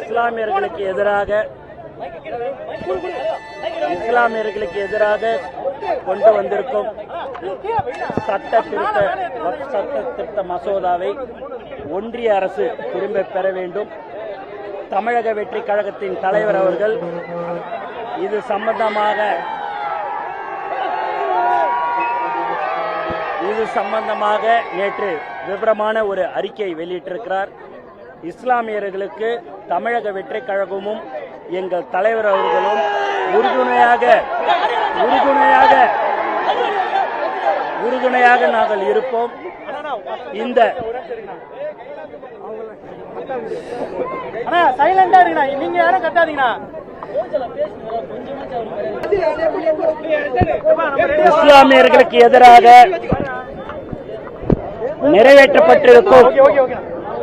இஸ்லாமியர்களுக்கு எதிராக கொண்டு வந்திருக்கும் சட்ட திருத்த மசோதாவை ஒன்றிய அரசு திரும்ப பெற வேண்டும். தமிழக வெற்றி கழகத்தின் தலைவர் அவர்கள் இது சம்பந்தமாக நேற்று விவரமான ஒரு அறிக்கை வெளியிட்டிருக்கிறார். இஸ்லாமியர்களுக்கு தமிழக வெற்றி கழகமும் எங்கள் தலைவர் அவர்களும் உறுதுணையாக நாங்கள் இருப்போம். இந்த நீங்க யாரும் கட்டாதீங்கண்ணா. இஸ்லாமியர்களுக்கு எதிராக நிறைவேற்றப்பட்டிருக்கும்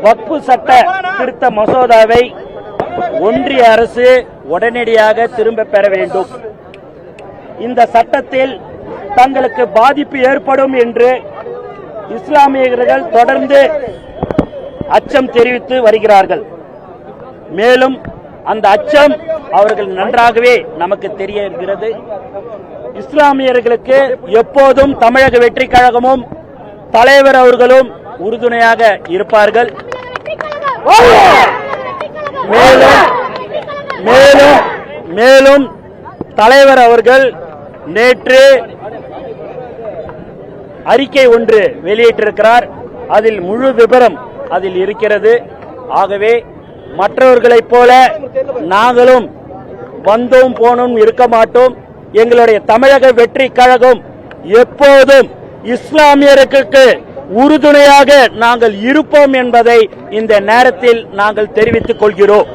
வக்ஃபு சட்ட திருத்த மசோதாவை ஒன்றிய அரசு உடனடியாக திரும்ப பெற வேண்டும். இந்த சட்டத்தில் தங்களுக்கு பாதிப்பு ஏற்படும் என்று இஸ்லாமியர்கள் தொடர்ந்து அச்சம் தெரிவித்து வருகிறார்கள். மேலும் அந்த அச்சம் அவர்கள் நன்றாகவே நமக்கு தெரிய இருக்கிறது. இஸ்லாமியர்களுக்கு எப்போதும் தமிழக வெற்றி கழகமும் தலைவர் அவர்களும் உறுதுணையாக இருப்பார்கள். மேலும் தலைவர் அவர்கள் நேற்று அறிக்கை ஒன்று வெளியிட்டிருக்கிறார். அதில் முழு விபரம் அதில் இருக்கிறது. ஆகவே மற்றவர்களைப் போல நாங்களும் வந்தோம் போனோம் இருக்க மாட்டோம். எங்களுடைய தமிழக வெற்றி கழகம் எப்போதும் இஸ்லாமியர்களுக்கு உறுதுணையாக நாங்கள் இருப்போம் என்பதை இந்த நேரத்தில் நாங்கள் தெரிவித்துக் கொள்கிறோம்.